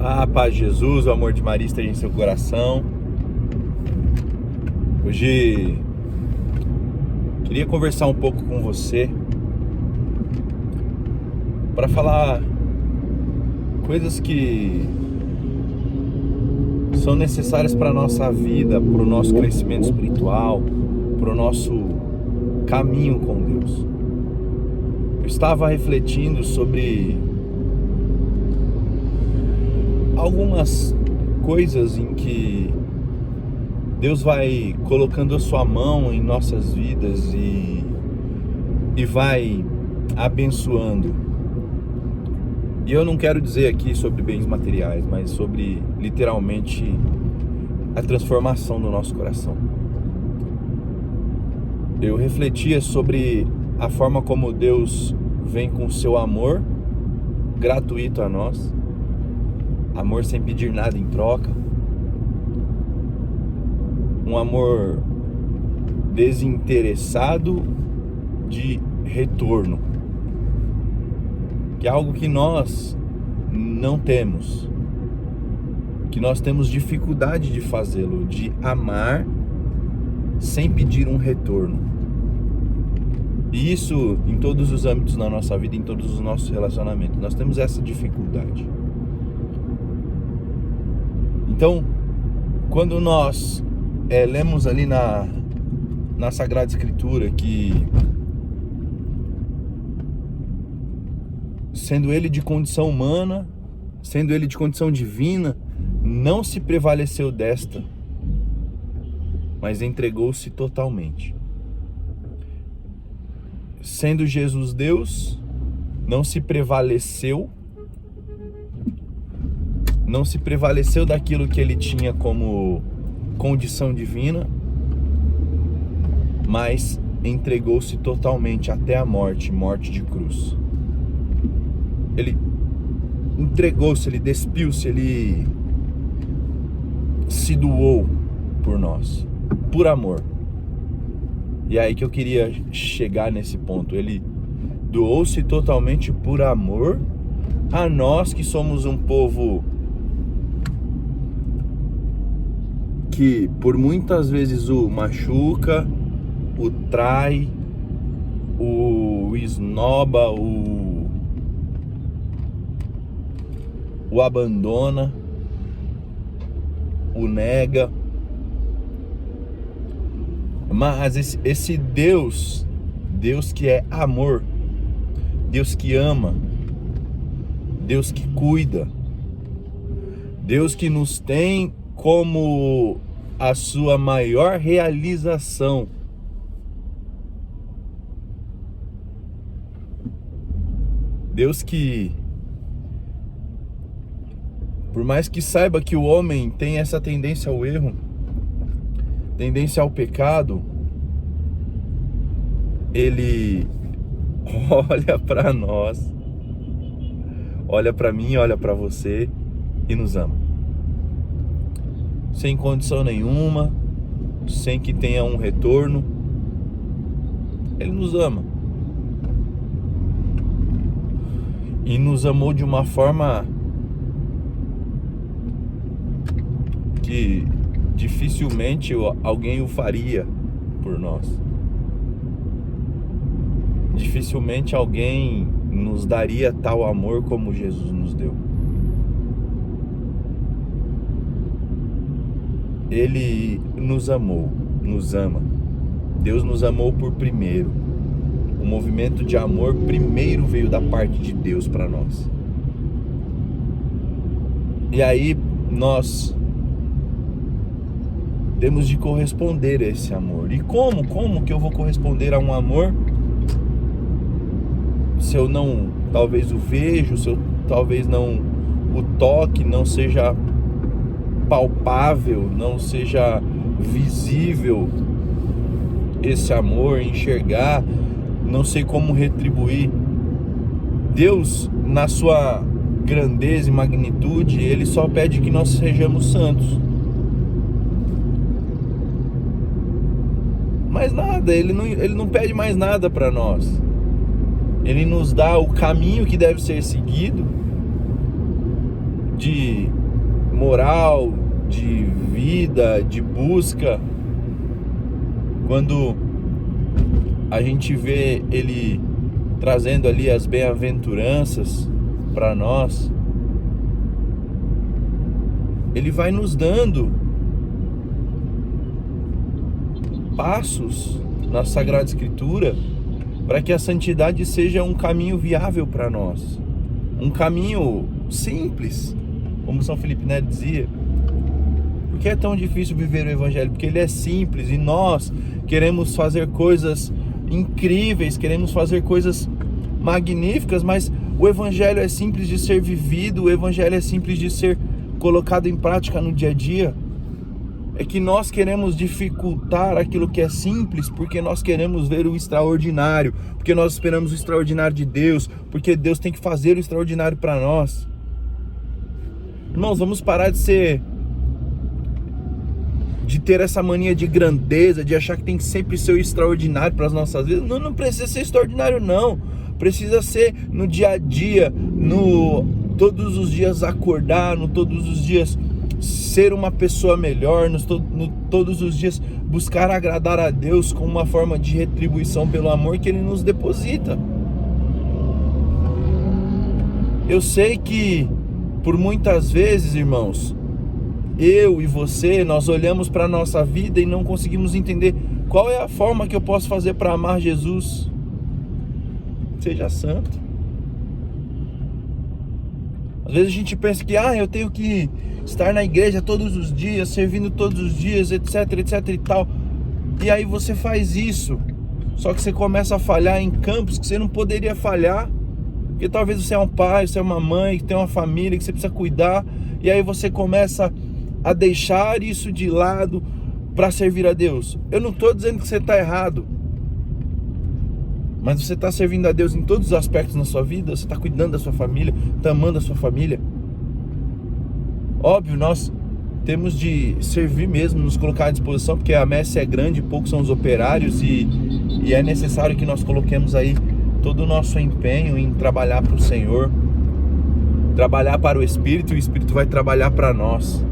A paz de Jesus, o amor de Maria esteja em seu coração. Hoje queria conversar um pouco com você para falar coisas que são necessárias para a nossa vida, para o nosso crescimento espiritual, para o nosso caminho com Deus. Eu estava refletindo sobre algumas coisas em que Deus vai colocando a sua mão em nossas vidas e vai abençoando. E eu não quero dizer aqui sobre bens materiais, mas sobre literalmente a transformação do nosso coração. Eu refletia sobre a forma como Deus vem com o seu amor gratuito a nós, amor sem pedir nada em troca, um amor desinteressado de retorno, que é algo que nós não temos, que nós temos dificuldade de fazê-lo, de amar sem pedir um retorno. E isso em todos os âmbitos da nossa vida, em todos os nossos relacionamentos, nós temos essa dificuldade. Então, quando nós lemos ali na Sagrada Escritura que, sendo ele de condição humana, sendo ele de condição divina, não se prevaleceu desta, mas entregou-se totalmente. Sendo Jesus Deus, não se prevaleceu daquilo que ele tinha como condição divina, mas entregou-se totalmente até a morte de cruz. Ele entregou-se, ele despiu-se, ele se doou por nós, por amor. E é aí que eu queria chegar nesse ponto. Ele doou-se totalmente por amor a nós que somos um povo que por muitas vezes o machuca, o trai, o esnoba, o abandona, o nega. Mas esse Deus que é amor, Deus que ama, Deus que cuida, Deus que nos tem como a sua maior realização, Deus que, por mais que saiba que o homem tem essa tendência ao erro, tendência ao pecado, ele olha para nós, olha para mim, olha para você e nos ama. Sem condição nenhuma, sem que tenha um retorno, ele nos ama. E nos amou de uma forma que dificilmente alguém o faria por nós. Dificilmente alguém nos daria tal amor como Jesus nos deu. Ele nos amou, nos ama. Deus nos amou por primeiro. O movimento de amor primeiro veio da parte de Deus para nós. E aí nós temos de corresponder a esse amor. E como que eu vou corresponder a um amor se eu não, talvez o vejo, se eu talvez não o toque, não seja palpável, não seja visível esse amor, enxergar, não sei como retribuir. Deus, na sua grandeza e magnitude, ele só pede que nós sejamos santos. Mais nada, ele não pede mais nada para nós. Ele nos dá o caminho que deve ser seguido de moral, de vida, de busca, quando a gente vê ele trazendo ali as bem-aventuranças para nós, ele vai nos dando passos na Sagrada Escritura para que a santidade seja um caminho viável para nós, um caminho simples, como São Felipe Neri dizia. Por que é tão difícil viver o Evangelho? Porque ele é simples e nós queremos fazer coisas incríveis, queremos fazer coisas magníficas, mas o Evangelho é simples de ser vivido, o Evangelho é simples de ser colocado em prática no dia a dia. É que nós queremos dificultar aquilo que é simples, porque nós queremos ver o extraordinário, porque nós esperamos o extraordinário de Deus, porque Deus tem que fazer o extraordinário para nós. Irmãos, vamos parar de ter essa mania de grandeza, de achar que tem que sempre ser o extraordinário para as nossas vidas. Não precisa ser extraordinário, não. Precisa ser no dia a dia, todos os dias acordar, todos os dias ser uma pessoa melhor, todos os dias buscar agradar a Deus como uma forma de retribuição pelo amor que Ele nos deposita. Eu sei que por muitas vezes, irmãos, eu e você, nós olhamos para a nossa vida e não conseguimos entender qual é a forma que eu posso fazer para amar Jesus. Seja santo. Às vezes a gente pensa que eu tenho que estar na igreja todos os dias, servindo todos os dias, etc, etc e tal. E aí você faz isso, só que você começa a falhar em campos que você não poderia falhar, porque talvez você é um pai, você é uma mãe, que tem uma família que você precisa cuidar, e aí você começa a deixar isso de lado para servir a Deus. Eu não estou dizendo que você está errado, mas você está servindo a Deus em todos os aspectos na sua vida, você está cuidando da sua família, está amando a sua família. Óbvio, nós temos de servir mesmo, nos colocar à disposição, porque a messe é grande, poucos são os operários e é necessário que nós coloquemos aí todo o nosso empenho em trabalhar para o Senhor, trabalhar para o Espírito, e o Espírito vai trabalhar para nós.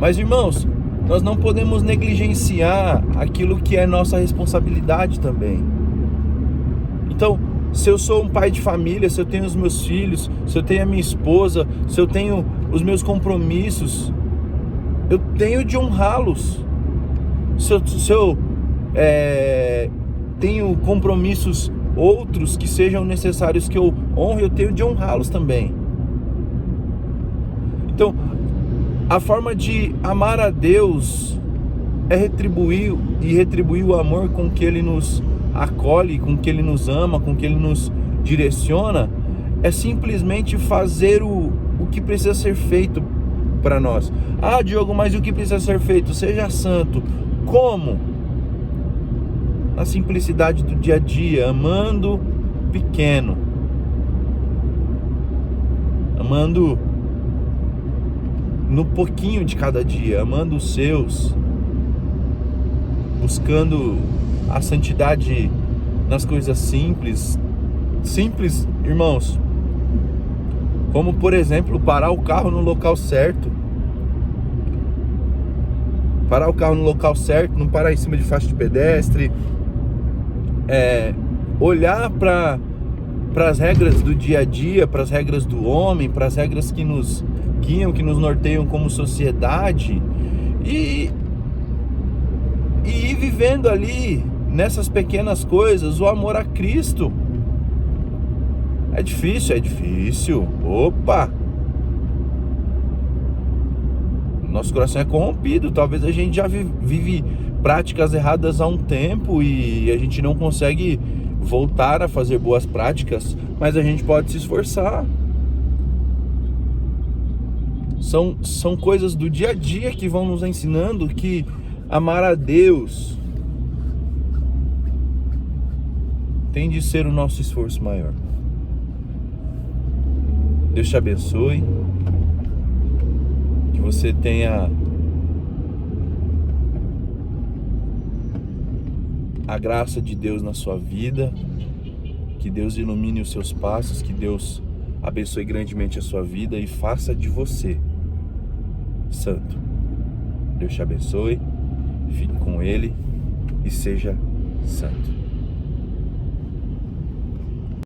Mas, irmãos, nós não podemos negligenciar aquilo que é nossa responsabilidade também. Então, se eu sou um pai de família, se eu tenho os meus filhos, se eu tenho a minha esposa, se eu tenho os meus compromissos, eu tenho de honrá-los. Se eu tenho compromissos outros que sejam necessários que eu honre, eu tenho de honrá-los também. Então, a forma de amar a Deus é retribuir o amor com que Ele nos acolhe, com que Ele nos ama, com que Ele nos direciona, é simplesmente fazer o que precisa ser feito para nós. Diogo, mas o que precisa ser feito? Seja santo. Como? Na simplicidade do dia a dia, amando pequeno, amando no pouquinho de cada dia, amando os seus, buscando a santidade nas coisas simples, irmãos, como por exemplo, parar o carro no local certo, não parar em cima de faixa de pedestre, olhar para as regras do dia a dia, para as regras do homem, para as regras que nos guiam, que nos norteiam como sociedade, e ir vivendo ali, nessas pequenas coisas, o amor a Cristo. É difícil. Opa! Nosso coração é corrompido. Talvez a gente já vive práticas erradas há um tempo e a gente não consegue voltar a fazer boas práticas, mas a gente pode se esforçar. São coisas do dia a dia que vão nos ensinando que amar a Deus tem de ser o nosso esforço maior. Deus te abençoe, que você tenha a graça de Deus na sua vida, que Deus ilumine os seus passos, que Deus abençoe grandemente a sua vida e faça de você santo. Deus te abençoe, fique com Ele e seja santo.